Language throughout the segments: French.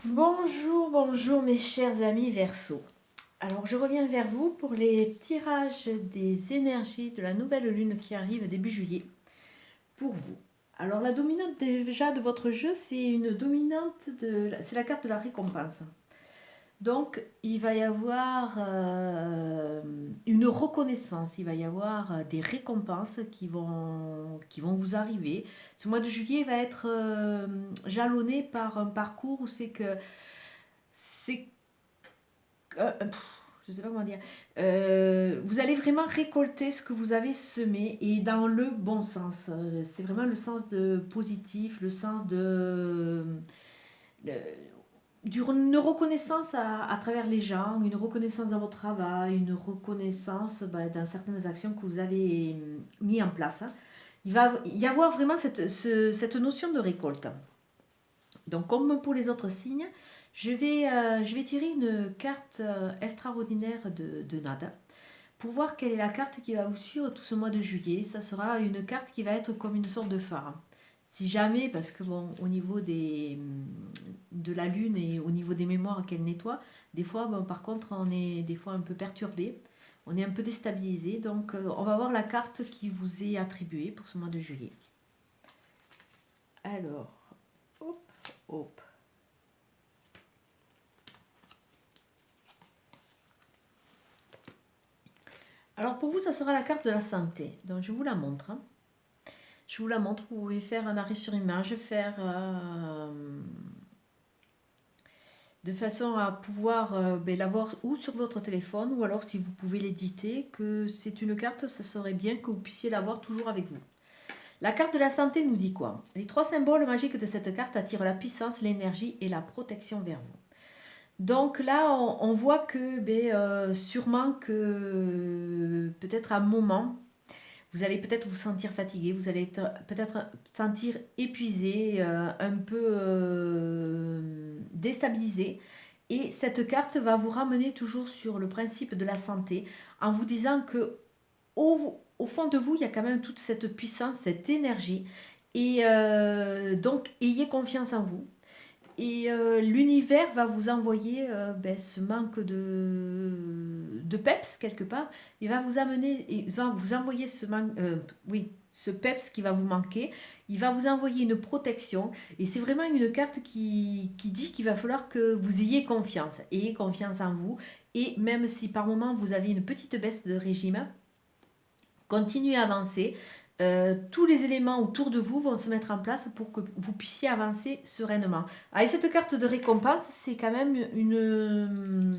Bonjour, bonjour mes chers amis Verseau. Alors je reviens vers vous pour les tirages des énergies de la nouvelle lune qui arrive début juillet pour vous. Alors la dominante déjà de votre jeu, c'est une dominante c'est la carte de la récompense. Donc il va y avoir une reconnaissance, il va y avoir des récompenses qui vont vous arriver. Ce mois de juillet va être jalonné par un parcours où c'est je ne sais pas comment dire. Vous allez vraiment récolter ce que vous avez semé et dans le bon sens. C'est vraiment le sens de positif, le sens de- d'une reconnaissance à travers les gens, une reconnaissance dans votre travail, une reconnaissance dans certaines actions que vous avez mis en place, hein. Il va y avoir vraiment cette notion de récolte. Donc, comme pour les autres signes, je vais tirer une carte extraordinaire de Nada pour voir quelle est la carte qui va vous suivre tout ce mois de juillet. Ça sera une carte qui va être comme une sorte de phare. Si jamais, parce que bon, au niveau de la lune et au niveau des mémoires qu'elle nettoie, des fois, bon, par contre, on est des fois un peu perturbé, on est un peu déstabilisé. Donc, on va voir la carte qui vous est attribuée pour ce mois de juillet. Alors, hop, hop. Alors pour vous, ça sera la carte de la santé. Donc je vous la montre, hein. Je vous la montre. Vous pouvez faire un arrêt sur image, faire de façon à pouvoir l'avoir ou sur votre téléphone ou alors si vous pouvez l'éditer, que c'est une carte, ça serait bien que vous puissiez l'avoir toujours avec vous. La carte de la santé nous dit quoi? Les trois symboles magiques de cette carte attirent la puissance, l'énergie et la protection vers vous. Donc là, on voit que sûrement que peut-être à un moment, vous allez peut-être vous sentir fatigué, vous allez peut-être sentir épuisé, un peu déstabilisé. Et cette carte va vous ramener toujours sur le principe de la santé en vous disant que au fond de vous, il y a quand même toute cette puissance, cette énergie. Et donc, ayez confiance en vous. Et l'univers va vous envoyer ce manque de peps quelque part. Il va vous amener, il va vous envoyer ce peps qui va vous manquer. Il va vous envoyer une protection. Et c'est vraiment une carte qui dit qu'il va falloir que vous ayez confiance. Ayez confiance en vous. Et même si par moment vous avez une petite baisse de régime, continuez à avancer. Tous les éléments autour de vous vont se mettre en place pour que vous puissiez avancer sereinement. Avec cette carte de récompense, c'est quand même une,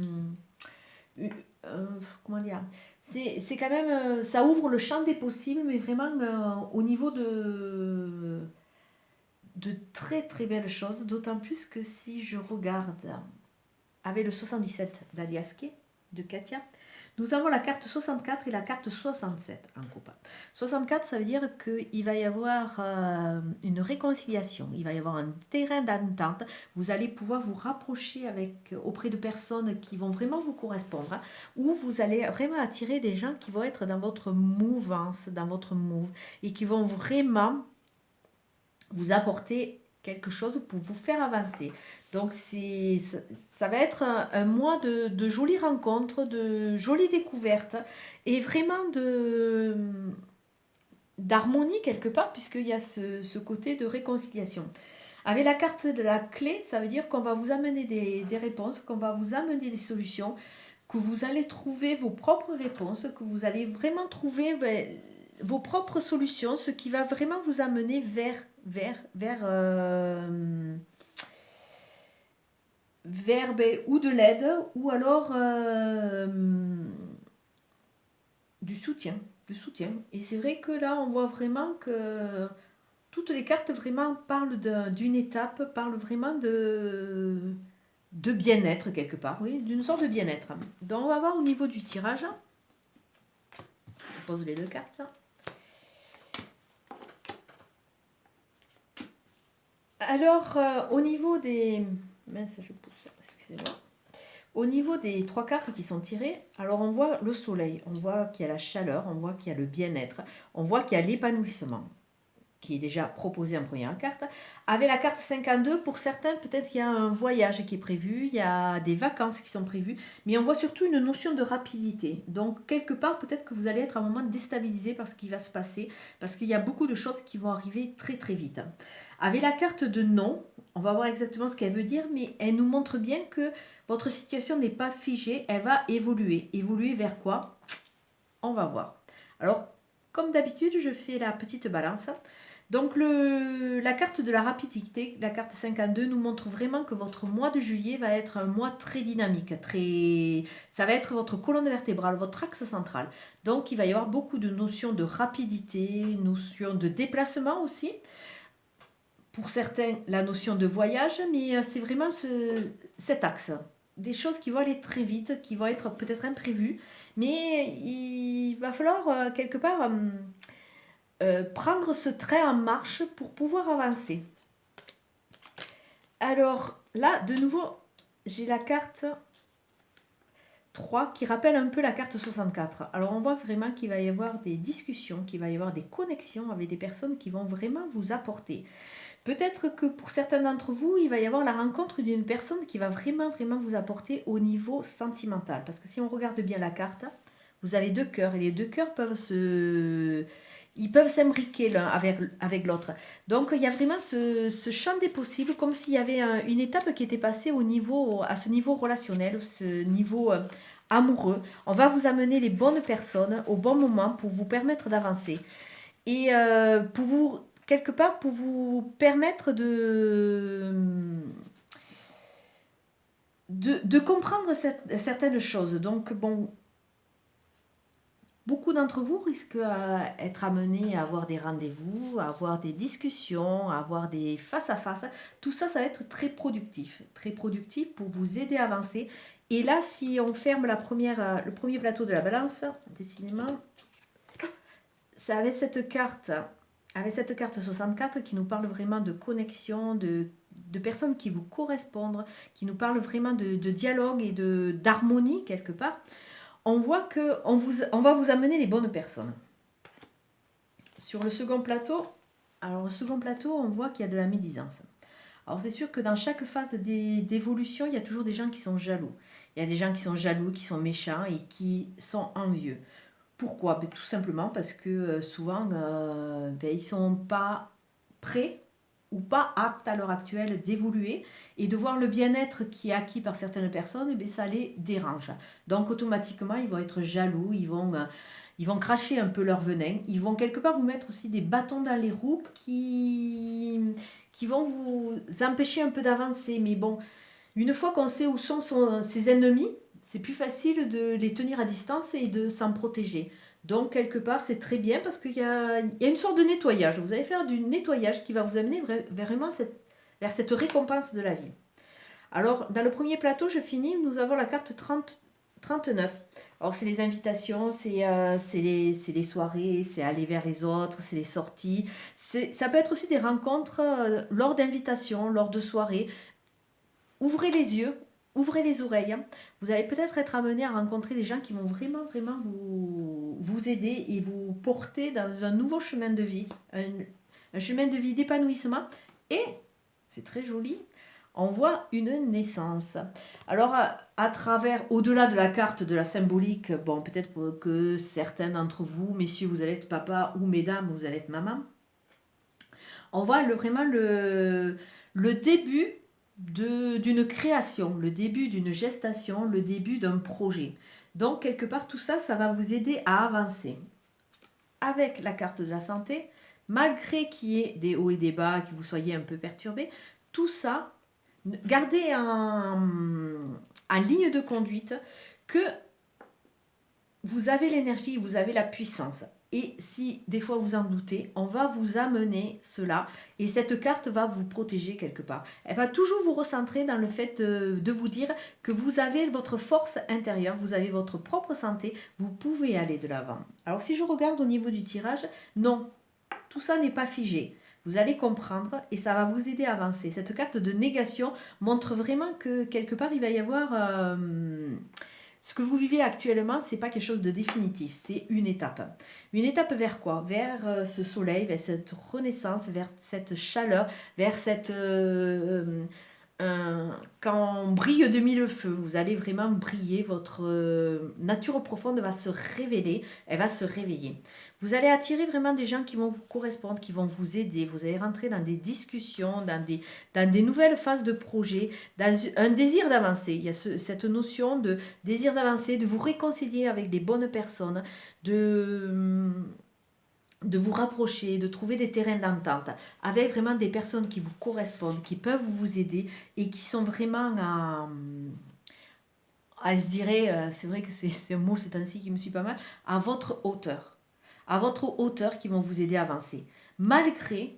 comment dire, c'est quand même, ça ouvre le champ des possibles, mais vraiment au niveau de très très belles choses, d'autant plus que si je regarde avec le 77 d'Aliaske, de Katia, nous avons la carte 64 et la carte 67 en copain. 64, ça veut dire qu'il va y avoir une réconciliation, il va y avoir un terrain d'entente, vous allez pouvoir vous rapprocher auprès de personnes qui vont vraiment vous correspondre, hein, ou vous allez vraiment attirer des gens qui vont être dans votre mouvance, dans votre move, et qui vont vraiment vous apporter quelque chose pour vous faire avancer. Donc ça va être un mois de jolies rencontres, de jolies découvertes et vraiment d'harmonie quelque part puisqu'il y a ce côté de réconciliation. Avec la carte de la clé, ça veut dire qu'on va vous amener des réponses, qu'on va vous amener des solutions, que vous allez trouver vos propres réponses, que vous allez vraiment trouver vos propres solutions, ce qui va vraiment vous amener vers ou de l'aide ou alors du soutien. Du soutien. Et c'est vrai que là, on voit vraiment que toutes les cartes vraiment parlent d'une étape, parlent vraiment de bien-être quelque part, oui, d'une sorte de bien-être. Donc on va voir au niveau du tirage. Je pose les deux cartes. Alors, au niveau des... Mince, je pousse, excusez-moi. Au niveau des trois cartes qui sont tirées, alors on voit le soleil, on voit qu'il y a la chaleur, on voit qu'il y a le bien-être, on voit qu'il y a l'épanouissement. qui est déjà proposé en première carte. Avec la carte 52, pour certains, peut-être qu'il y a un voyage qui est prévu, il y a des vacances qui sont prévues, mais on voit surtout une notion de rapidité. Donc, quelque part, peut-être que vous allez être à un moment déstabilisé par ce qui va se passer, parce qu'il y a beaucoup de choses qui vont arriver très très vite. Avec la carte de non, on va voir exactement ce qu'elle veut dire, mais elle nous montre bien que votre situation n'est pas figée, elle va évoluer. Évoluer vers quoi? On va voir. Alors, comme d'habitude, je fais la petite balance. Donc la carte de la rapidité, la carte 52, nous montre vraiment que votre mois de juillet va être un mois très dynamique, ça va être votre colonne vertébrale, votre axe central. Donc il va y avoir beaucoup de notions de rapidité, notions de déplacement aussi. Pour certains, la notion de voyage, mais c'est vraiment cet axe. Des choses qui vont aller très vite, qui vont être peut-être imprévues, mais il va falloir quelque part prendre ce train en marche pour pouvoir avancer. Alors là, de nouveau, j'ai la carte 3 qui rappelle un peu la carte 64. Alors on voit vraiment qu'il va y avoir des discussions, qu'il va y avoir des connexions avec des personnes qui vont vraiment vous apporter. Peut-être que pour certains d'entre vous, il va y avoir la rencontre d'une personne qui va vraiment vous apporter au niveau sentimental. Parce que si on regarde bien la carte, vous avez deux cœurs et les deux cœurs peuvent s'imbriquer l'un avec l'autre. Donc il y a vraiment ce champ des possibles, comme s'il y avait une étape qui était passée à ce niveau relationnel, ce niveau amoureux. On va vous amener les bonnes personnes au bon moment pour vous permettre d'avancer. Et pour vous, quelque part, pour vous permettre de comprendre certaines choses. Donc bon, beaucoup d'entre vous risquent d'être amenés à avoir des rendez-vous, à avoir des discussions, à avoir des face-à-face. Tout ça, ça va être très productif pour vous aider à avancer. Et là, si on ferme le premier plateau de la balance, décidément, c'est avec cette carte 64 qui nous parle vraiment de connexion, de personnes qui vous correspondent, qui nous parle vraiment de dialogue et d'harmonie quelque part. On voit qu'on va vous amener les bonnes personnes. Sur le second plateau, on voit qu'il y a de la médisance. Alors c'est sûr que dans chaque phase d'évolution, il y a toujours des gens qui sont jaloux. Il y a des gens qui sont jaloux, qui sont méchants et qui sont envieux. Pourquoi? Ben, tout simplement parce que souvent, ils ne sont pas prêts ou pas aptes à l'heure actuelle d'évoluer et de voir le bien-être qui est acquis par certaines personnes, ça les dérange. Donc automatiquement, ils vont être jaloux, ils vont cracher un peu leur venin, ils vont quelque part vous mettre aussi des bâtons dans les roues qui vont vous empêcher un peu d'avancer. Mais bon, une fois qu'on sait où sont ses ennemis, c'est plus facile de les tenir à distance et de s'en protéger. Donc, quelque part, c'est très bien parce qu'il y a une sorte de nettoyage. Vous allez faire du nettoyage qui va vous amener vraiment vers cette récompense de la vie. Alors, dans le premier plateau, je finis, nous avons la carte 39. Alors, c'est les invitations, c'est les soirées, c'est aller vers les autres, c'est les sorties. Ça peut être aussi des rencontres lors d'invitations, lors de soirées. Ouvrez les yeux, ouvrez les oreilles. Vous allez peut-être être amené à rencontrer des gens qui vont vraiment vous aider et vous porter dans un nouveau chemin de vie, un chemin de vie d'épanouissement. Et, c'est très joli, on voit une naissance. Alors, à travers, au-delà de la carte de la symbolique, bon, peut-être que certains d'entre vous, messieurs, vous allez être papa, ou mesdames, vous allez être maman. On voit vraiment le début d'une création, le début d'une gestation, le début d'un projet. Donc, quelque part, tout ça, ça va vous aider à avancer. Avec la carte de la santé, malgré qu'il y ait des hauts et des bas, que vous soyez un peu perturbé, tout ça, gardez en ligne de conduite que vous avez l'énergie, vous avez la puissance. Et si des fois vous en doutez, on va vous amener cela et cette carte va vous protéger quelque part. Elle va toujours vous recentrer dans le fait de vous dire que vous avez votre force intérieure, vous avez votre propre santé, vous pouvez aller de l'avant. Alors si je regarde au niveau du tirage, non, tout ça n'est pas figé. Vous allez comprendre et ça va vous aider à avancer. Cette carte de négation montre vraiment que quelque part il va y avoir ce que vous vivez actuellement, c'est pas quelque chose de définitif, c'est une étape. Une étape vers quoi? Vers ce soleil, vers cette renaissance, vers cette chaleur, vers cette... quand on brille de mille feux, vous allez vraiment briller, votre nature profonde va se révéler, elle va se réveiller. Vous allez attirer vraiment des gens qui vont vous correspondre, qui vont vous aider, vous allez rentrer dans des discussions, dans des nouvelles phases de projet, dans un désir d'avancer. Il y a cette notion de désir d'avancer, de vous réconcilier avec des bonnes personnes, de vous rapprocher, de trouver des terrains d'entente avec vraiment des personnes qui vous correspondent, qui peuvent vous aider et qui sont vraiment je dirais, c'est vrai que c'est un mot, c'est ainsi qui me suit pas mal, à votre hauteur. À votre hauteur qui vont vous aider à avancer. Malgré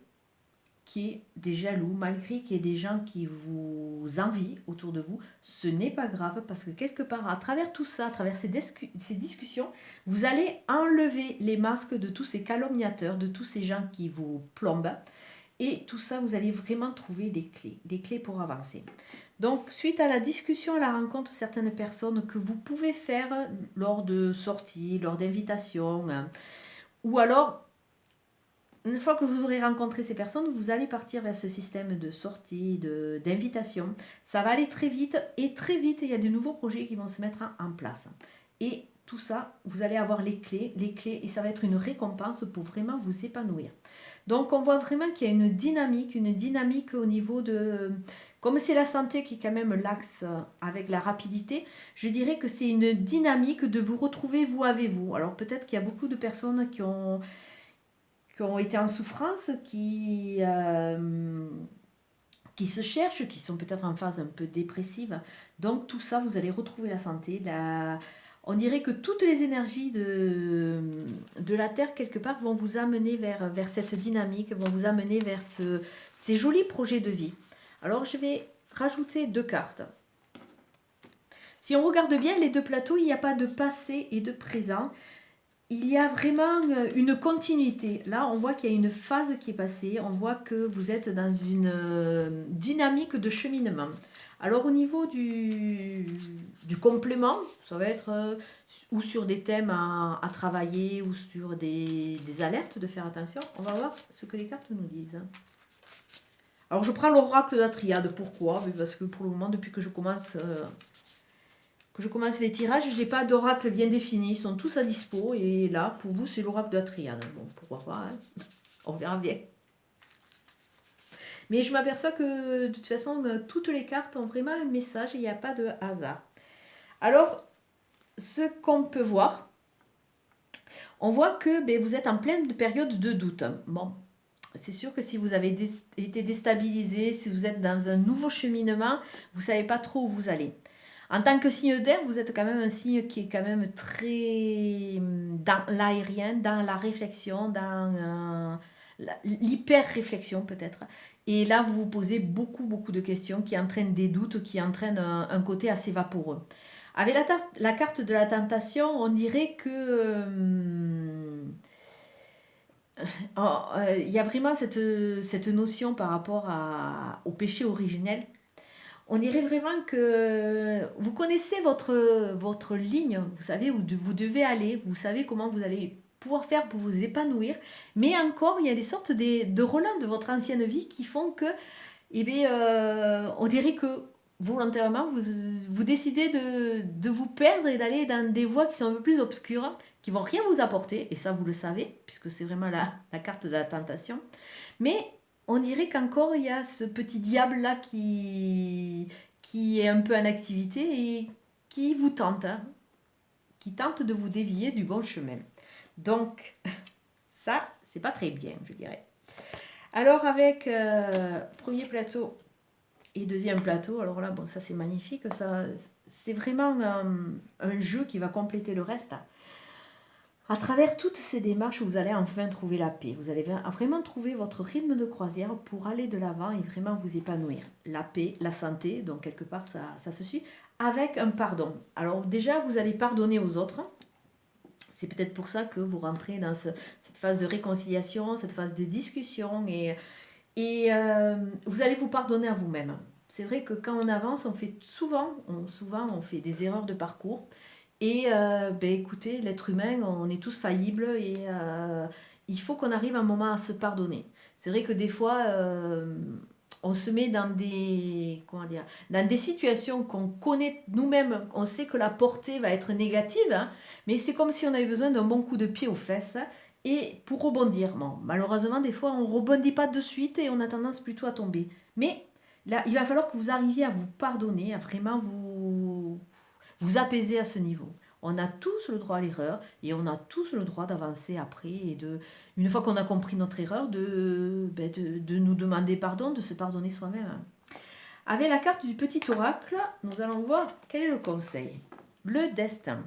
qu'il y ait des jaloux, malgré qu'il y ait des gens qui vous envient autour de vous, ce n'est pas grave parce que quelque part, à travers tout ça, à travers ces discussions, vous allez enlever les masques de tous ces calomniateurs, de tous ces gens qui vous plombent. Et tout ça, vous allez vraiment trouver des clés pour avancer. Donc, suite à la discussion, à la rencontre de certaines personnes que vous pouvez faire lors de sorties, lors d'invitations, ou alors, une fois que vous aurez rencontré ces personnes, vous allez partir vers ce système de sortie, d'invitation. Ça va aller très vite et très vite, il y a de nouveaux projets qui vont se mettre en place. Et tout ça, vous allez avoir les clés et ça va être une récompense pour vraiment vous épanouir. Donc on voit vraiment qu'il y a une dynamique au niveau de... Comme c'est la santé qui est quand même l'axe avec la rapidité, je dirais que c'est une dynamique de vous retrouver vous avec vous. Alors peut-être qu'il y a beaucoup de personnes qui ont été en souffrance, qui se cherchent, qui sont peut-être en phase un peu dépressive. Donc tout ça, vous allez retrouver la santé. On dirait que toutes les énergies de la Terre, quelque part, vont vous amener vers cette dynamique, vont vous amener vers ces jolis projets de vie. Alors je vais rajouter 2 cartes. Si on regarde bien les 2 plateaux, il n'y a pas de passé et de présent. Il y a vraiment une continuité. Là, on voit qu'il y a une phase qui est passée. On voit que vous êtes dans une dynamique de cheminement. Alors, au niveau du complément, ça va être ou sur des thèmes à travailler ou sur des alertes de faire attention. On va voir ce que les cartes nous disent. Alors, je prends l'oracle de la triade. Pourquoi? Parce que pour le moment, depuis que je commence les tirages, je n'ai pas d'oracle bien défini, ils sont tous à dispo, et là, pour vous, c'est l'oracle de la triade. Bon, pourquoi pas, hein, on verra bien. Mais je m'aperçois que, de toute façon, toutes les cartes ont vraiment un message, et il n'y a pas de hasard. Alors, ce qu'on peut voir, on voit que vous êtes en pleine période de doute. Bon, c'est sûr que si vous avez été déstabilisé, si vous êtes dans un nouveau cheminement, vous ne savez pas trop où vous allez. En tant que signe d'air, vous êtes quand même un signe qui est quand même très dans l'aérien, dans la réflexion, dans l'hyper-réflexion peut-être. Et là, vous vous posez beaucoup de questions qui entraînent des doutes, qui entraînent un côté assez vaporeux. Avec la carte de la tentation, on dirait que... il y a vraiment cette notion par rapport au péché originel. On dirait vraiment que vous connaissez votre ligne, vous savez où vous devez aller, vous savez comment vous allez pouvoir faire pour vous épanouir, mais encore il y a des sortes de relents de votre ancienne vie qui font que, on dirait que volontairement vous décidez de vous perdre et d'aller dans des voies qui sont un peu plus obscures, qui vont rien vous apporter, et ça vous le savez, puisque c'est vraiment la carte de la tentation, mais on dirait qu'encore il y a ce petit diable-là qui est un peu en activité et qui vous tente, hein, qui tente de vous dévier du bon chemin. Donc, ça, c'est pas très bien, je dirais. Alors, avec premier plateau et deuxième plateau, alors là, bon, ça c'est magnifique, ça, c'est vraiment un jeu qui va compléter le reste. À travers toutes ces démarches, vous allez enfin trouver la paix. Vous allez vraiment trouver votre rythme de croisière pour aller de l'avant et vraiment vous épanouir. La paix, la santé, donc quelque part ça se suit, avec un pardon. Alors déjà, vous allez pardonner aux autres. C'est peut-être pour ça que vous rentrez dans cette phase de réconciliation, cette phase de discussion et vous allez vous pardonner à vous-même. c'est vrai que quand on avance, on fait souvent on fait des erreurs de parcours. Et ben, écoutez, l'être humain, on est tous faillibles et il faut qu'on arrive un moment à se pardonner. C'est vrai que des fois, on se met dans des, comment dire, dans des situations qu'on connaît nous-mêmes, on sait que la portée va être négative, hein, mais c'est comme si on avait besoin d'un bon coup de pied aux fesses et pour rebondir. Bon, malheureusement, des fois, on ne rebondit pas de suite et on a tendance plutôt à tomber. Mais là, il va falloir que vous arriviez à vous pardonner, à vraiment vous apaiser à ce niveau. On a tous le droit à l'erreur et on a tous le droit d'avancer après et une fois qu'on a compris notre erreur, de nous demander pardon, de se pardonner soi-même. Avec la carte du petit oracle, nous allons voir quel est le conseil. Le destin.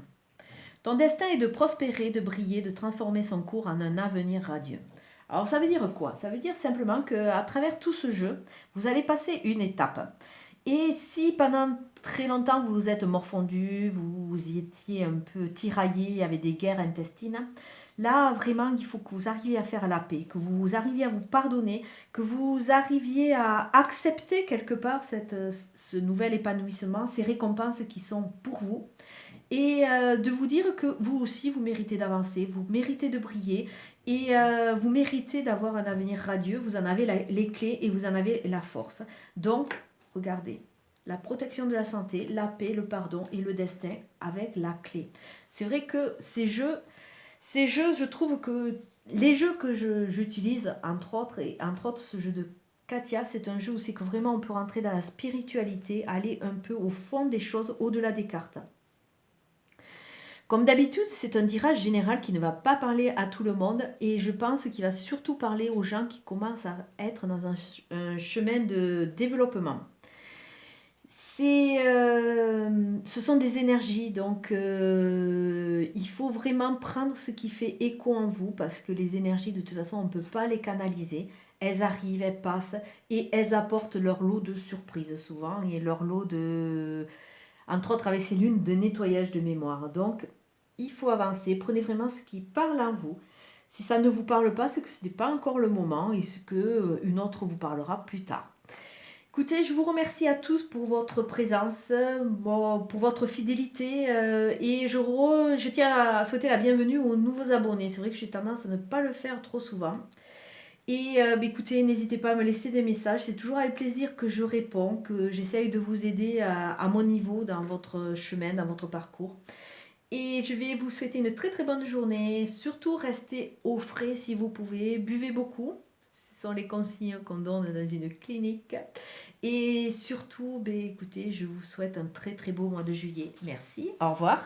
Ton destin est de prospérer, de briller, de transformer son cours en un avenir radieux. Alors ça veut dire quoi? Ça veut dire simplement qu'à travers tout ce jeu, vous allez passer une étape. Et si pendant très longtemps vous vous êtes morfondu, vous y étiez un peu tiraillé, il y avait des guerres intestines, là vraiment il faut que vous arriviez à faire la paix, que vous arriviez à vous pardonner, que vous arriviez à accepter quelque part ce nouvel épanouissement, ces récompenses qui sont pour vous et de vous dire que vous aussi, vous méritez d'avancer, vous méritez de briller et vous méritez d'avoir un avenir radieux. Vous en avez les clés et vous en avez la force. Donc, regardez, la protection de la santé, la paix, le pardon et le destin avec la clé. C'est vrai que ces jeux, je trouve que les jeux que j'utilise, entre autres, et entre autres ce jeu de Katia, c'est un jeu où c'est que vraiment on peut rentrer dans la spiritualité, aller un peu au fond des choses, au-delà des cartes. Comme d'habitude, c'est un tirage général qui ne va pas parler à tout le monde et je pense qu'il va surtout parler aux gens qui commencent à être dans un chemin de développement. Ce sont des énergies, donc il faut vraiment prendre ce qui fait écho en vous parce que les énergies, de toute façon, on ne peut pas les canaliser. Elles arrivent, elles passent et elles apportent leur lot de surprises souvent et leur lot de, entre autres avec ces lunes de nettoyage de mémoire. Donc, il faut avancer. Prenez vraiment ce qui parle en vous. Si ça ne vous parle pas, c'est que ce n'est pas encore le moment et qu'une autre vous parlera plus tard. Écoutez, je vous remercie à tous pour votre présence, pour votre fidélité et je tiens à souhaiter la bienvenue aux nouveaux abonnés. C'est vrai que j'ai tendance à ne pas le faire trop souvent. Et écoutez, n'hésitez pas à me laisser des messages. C'est toujours avec plaisir que je réponds, que j'essaye de vous aider à mon niveau dans votre chemin, dans votre parcours. Et je vais vous souhaiter une très très bonne journée. Surtout, restez au frais si vous pouvez. Buvez beaucoup. Ce sont les consignes qu'on donne dans une clinique. Et surtout, écoutez, je vous souhaite un très très beau mois de juillet. Merci. Au revoir.